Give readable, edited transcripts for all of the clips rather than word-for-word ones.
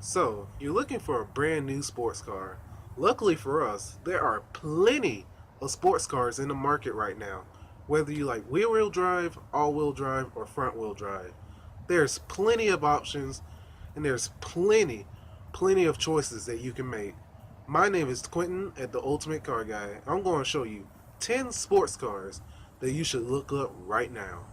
So, you're looking for a brand new sports car. Luckily for us, there are plenty of sports cars in the market right now. Whether you like wheel drive, all wheel drive, or front wheel drive, there's plenty of options and there's plenty of choices that you can make. My name is Quentin at the Ultimate Car Guy. I'm going to show you 10 sports cars that you should look up right now.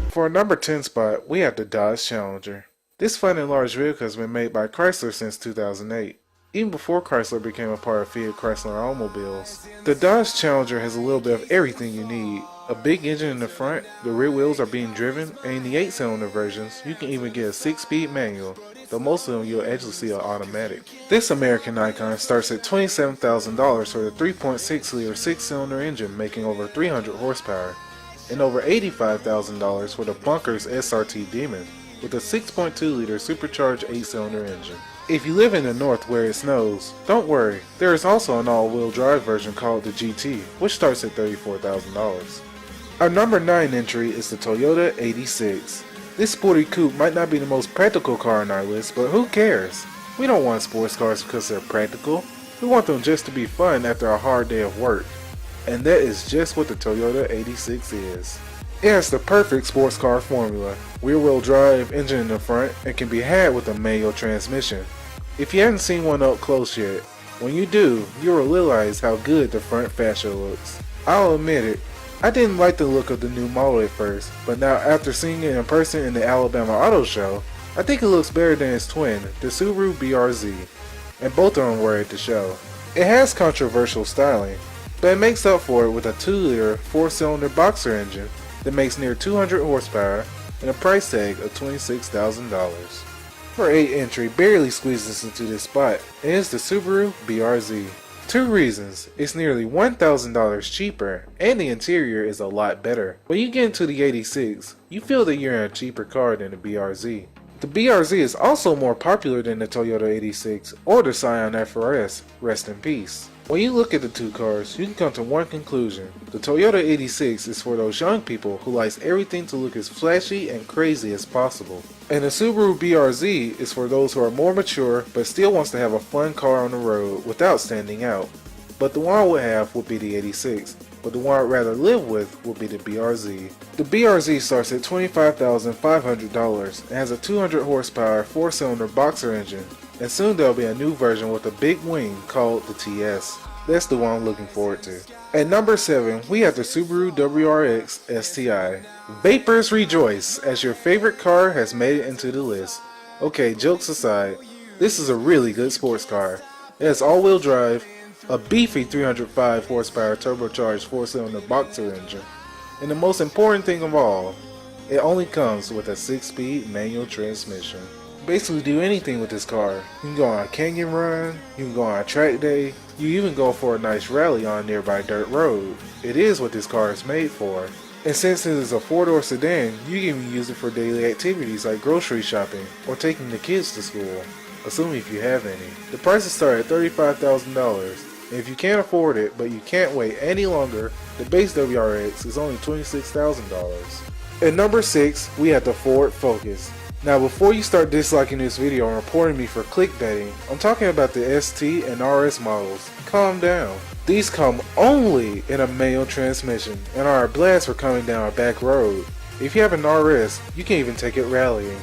For our number 10 spot, we have the Dodge Challenger. This fun and large vehicle has been made by Chrysler since 2008, even before Chrysler became a part of Fiat Chrysler Automobiles. The Dodge Challenger has a little bit of everything you need. A big engine in the front, the rear wheels are being driven, and in the 8-cylinder versions, you can even get a 6-speed manual, though most of them you'll actually see are automatic. This American icon starts at $27,000 for the 3.6-liter 6-cylinder engine making over 300 horsepower, and over $85,000 for the Bunkers SRT Demon with a 6.2-liter supercharged 8-cylinder engine. If you live in the north where it snows, don't worry, there is also an all-wheel drive version called the GT, which starts at $34,000. Our number 9 entry is the Toyota 86. This sporty coupe might not be the most practical car on our list, but who cares? We don't want sports cars because they're practical. We want them just to be fun after a hard day of work. And that is just what the Toyota 86 is. It has the perfect sports car formula. Rear-wheel drive, engine in the front, and can be had with a manual transmission. If you haven't seen one up close yet, when you do, you will realize how good the front fascia looks. I'll admit it, I didn't like the look of the new model at first, but now after seeing it in person in the Alabama Auto Show, I think it looks better than its twin, the Subaru BRZ, and both of them were at the show. It has controversial styling, but it makes up for it with a 2-liter 4-cylinder boxer engine that makes near 200 horsepower and a price tag of $26,000. Our 8 entry barely squeezes into this spot, and it's the Subaru BRZ. 2 reasons: it's nearly $1,000 cheaper, and the interior is a lot better. When you get into the 86, you feel that you're in a cheaper car than the BRZ. The BRZ is also more popular than the Toyota 86 or the Scion FRS, rest in peace. When you look at the two cars, you can come to one conclusion. The Toyota 86 is for those young people who likes everything to look as flashy and crazy as possible. And the Subaru BRZ is for those who are more mature but still wants to have a fun car on the road without standing out. But the one I would have would be the 86. But the one I'd rather live with would be the BRZ. The BRZ starts at $25,500 and has a 200 horsepower 4-cylinder boxer engine, and soon there'll be a new version with a big wing called the TS. That's the one I'm looking forward to. At number 7, we have the Subaru WRX STI. Vapors rejoice as your favorite car has made it into the list. Okay, jokes aside, this is a really good sports car. It has all-wheel drive, a beefy 305 horsepower turbocharged 4-cylinder boxer engine, and the most important thing of all, it only comes with a 6-speed manual transmission. Basically do anything with this car. You can go on a canyon run, you can go on a track day, you even go for a nice rally on a nearby dirt road. It is what this car is made for. And since it is a 4-door sedan, you can even use it for daily activities like grocery shopping or taking the kids to school, assuming if you have any. The prices start at $35,000. And if you can't afford it, but you can't wait any longer, the base WRX is only $26,000. At number 6, we have the Ford Focus. Now before you start disliking this video and reporting me for clickbaiting, I'm talking about the ST and RS models. Calm down. These come only in a manual transmission and are a blast for coming down a back road. If you have an RS, you can even take it rallying.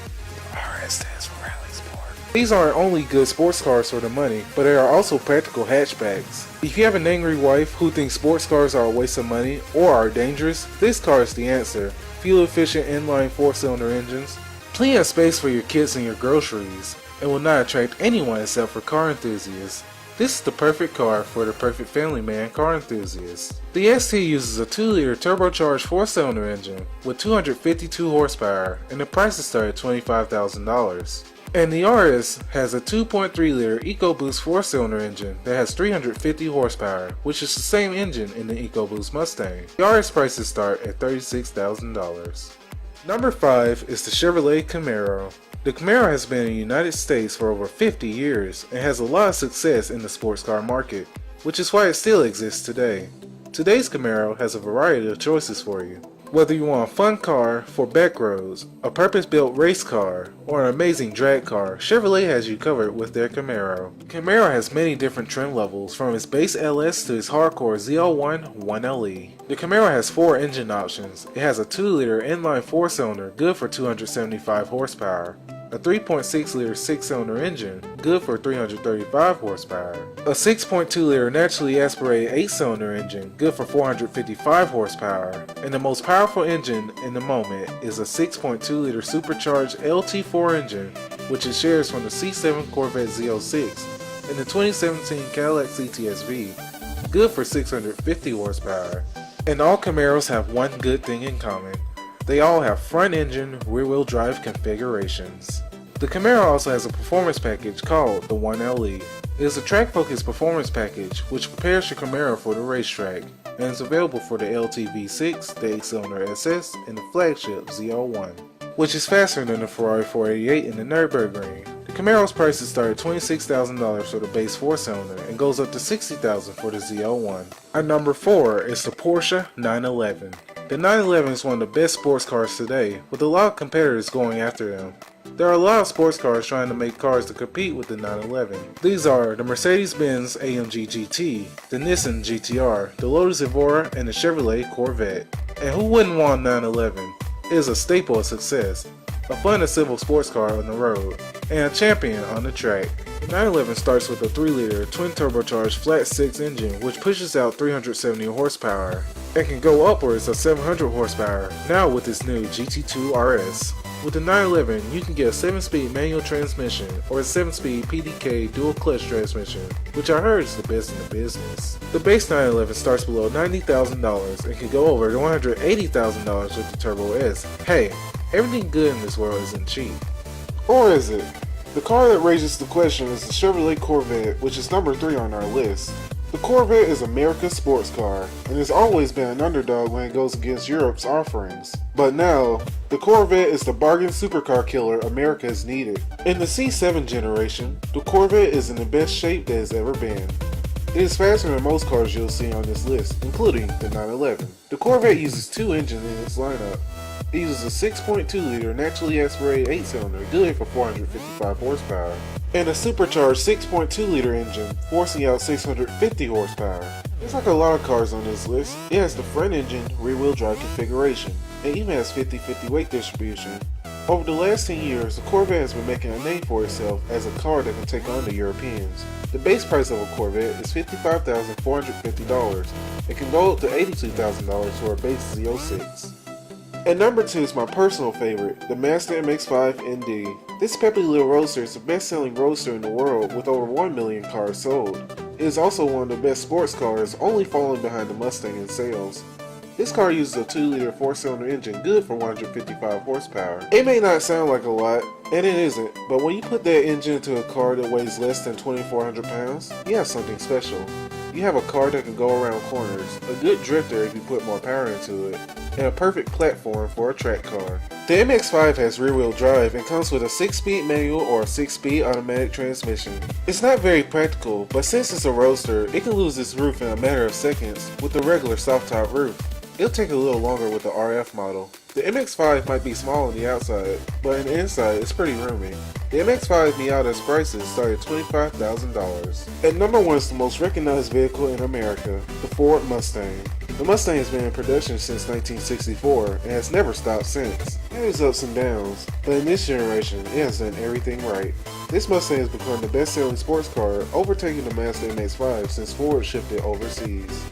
RS stands for Rally Sport. These aren't only good sports cars for the money, but they are also practical hatchbacks. If you have an angry wife who thinks sports cars are a waste of money or are dangerous, this car is the answer. Fuel efficient inline 4-cylinder engines, plenty of space for your kids and your groceries, and will not attract anyone except for car enthusiasts. This is the perfect car for the perfect family man car enthusiast. The ST uses a 2-liter turbocharged 4-cylinder engine with 252 horsepower, and the prices start at $25,000. And the RS has a 2.3-liter EcoBoost 4-cylinder engine that has 350 horsepower, which is the same engine in the EcoBoost Mustang. The RS prices start at $36,000. Number 5 is the Chevrolet Camaro. The Camaro has been in the United States for over 50 years and has a lot of success in the sports car market. which is why it still exists today. Today's Camaro has a variety of choices for you. Whether you want a fun car for back roads, a purpose-built race car, or an amazing drag car, Chevrolet has you covered with their Camaro. Camaro has many different trim levels, from its base LS to its hardcore ZL1 1LE. The Camaro has 4 engine options. It has a 2-liter inline 4-cylinder, good for 275 horsepower. A 3.6-liter 6-cylinder engine, good for 335 horsepower. A 6.2-liter naturally aspirated 8-cylinder engine, good for 455 horsepower. And the most powerful engine in the moment is a 6.2-liter supercharged LT4 engine, which it shares from the C7 Corvette Z06 and the 2017 Cadillac CTS-V, good for 650 horsepower. And all Camaros have one good thing in common. They all have front engine, rear-wheel drive configurations. The Camaro also has a performance package called the 1LE. It is a track-focused performance package which prepares your Camaro for the racetrack, and is available for the LT-V6, the 8-cylinder SS, and the flagship ZL1, which is faster than the Ferrari 488 and the Nürburgring. The Camaro's prices start at $26,000 for the base 4-cylinder and goes up to $60,000 for the ZL1. Our number 4 is the Porsche 911. The 911 is one of the best sports cars today, with a lot of competitors going after them. There are a lot of sports cars trying to make cars to compete with the 911. These are the Mercedes-Benz AMG GT, the Nissan GTR, the Lotus Evora, and the Chevrolet Corvette. And who wouldn't want a 911? It is a staple of success, a fun and civil sports car on the road, and a champion on the track. The 911 starts with a 3-liter twin-turbocharged flat-6 engine which pushes out 370 horsepower and can go upwards of 700 horsepower now with its new GT2 RS. With the 911, you can get a 7-speed manual transmission or a 7-speed PDK dual clutch transmission, which I heard is the best in the business. The base 911 starts below $90,000 and can go over $180,000 with the Turbo S. Hey, everything good in this world isn't cheap. Or is it? The car that raises the question is the Chevrolet Corvette, which is number 3 on our list. The Corvette is America's sports car, and has always been an underdog when it goes against Europe's offerings. But now, the Corvette is the bargain supercar killer America has needed. In the C7 generation, the Corvette is in the best shape that it's ever been. It is faster than most cars you'll see on this list, including the 911. The Corvette uses 2 engines in its lineup. It uses a 6.2-liter naturally aspirated 8-cylinder, good for 455 horsepower, and a supercharged 6.2-liter engine, forcing out 650 horsepower. There's like a lot of cars on this list. It has the front engine, rear-wheel drive configuration, and even has 50-50 weight distribution. Over the last 10 years, the Corvette has been making a name for itself as a car that can take on the Europeans. The base price of a Corvette is $55,450. It can go up to $82,000 for a base Z06. And number 2 is my personal favorite, the Mazda MX5 ND. This peppy little roadster is the best-selling roadster in the world with over 1 million cars sold. It is also one of the best sports cars, only falling behind the Mustang in sales. This car uses a 2-liter 4-cylinder engine, good for 155 horsepower. It may not sound like a lot, and it isn't, but when you put that engine into a car that weighs less than 2,400 pounds, you have something special. You have a car that can go around corners, a good drifter if you put more power into it, and a perfect platform for a track car. The MX5 has rear-wheel drive and comes with a 6-speed manual or a 6-speed automatic transmission. It's not very practical, but since it's a roadster, it can lose its roof in a matter of seconds with the regular soft-top roof. It'll take a little longer with the RF model. The MX5 might be small on the outside, but on the inside it's pretty roomy. The MX5 Miata's prices start at $25,000. At number 1 is the most recognized vehicle in America, the Ford Mustang. The Mustang has been in production since 1964 and has never stopped since. It has ups and downs, but in this generation it has done everything right. This Mustang has become the best-selling sports car, overtaking the Mazda MX5 since Ford shipped it overseas.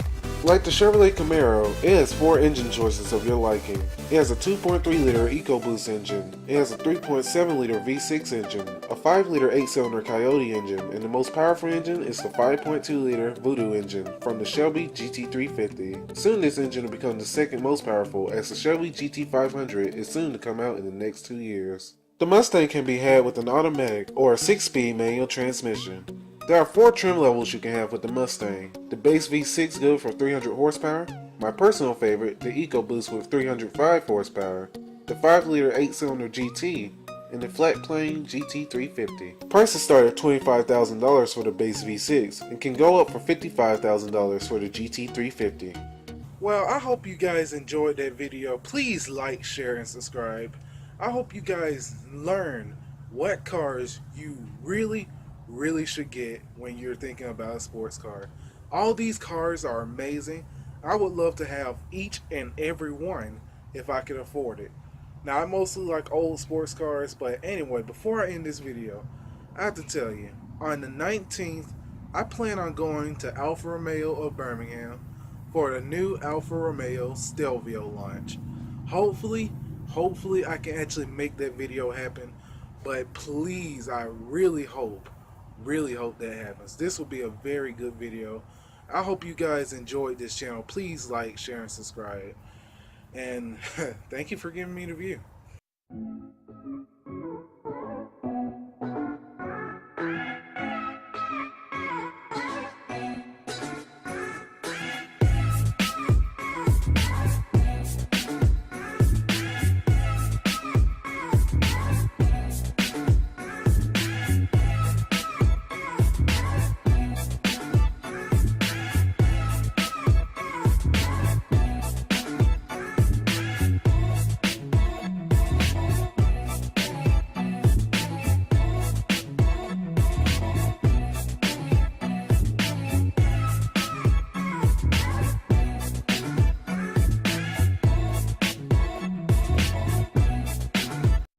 Like the Chevrolet Camaro, it has 4 engine choices of your liking. It has a 2.3-liter EcoBoost engine, it has a 3.7-liter V6 engine, a 5-liter 8-cylinder Coyote engine, and the most powerful engine is the 5.2-liter Voodoo engine from the Shelby GT350. Soon this engine will become the second most powerful, as the Shelby GT500 is soon to come out in the next 2 years. The Mustang can be had with an automatic or a 6-speed manual transmission. There are 4 trim levels you can have with the Mustang. The base V6 good for 300 horsepower, my personal favorite, the EcoBoost with 305 horsepower, the 5-liter 8-cylinder GT, and the flat plane GT350. Prices start at $25,000 for the base V6 and can go up for $55,000 for the GT350. Well, I hope you guys enjoyed that video. Please like, share, and subscribe. I hope you guys learn what cars you really should get when you're thinking about a sports car. All these cars are amazing. I would love to have each and every one if I could afford it. Now, I mostly like old sports cars, but anyway, before I end this video, I have to tell you, on the 19th, I plan on going to Alfa Romeo of Birmingham for the new Alfa Romeo Stelvio launch. Hopefully I can actually make that video happen, but please, I really hope that happens. This will be a very good video. I hope you guys enjoyed this channel. Please like, share, and subscribe. And thank you for giving me the view.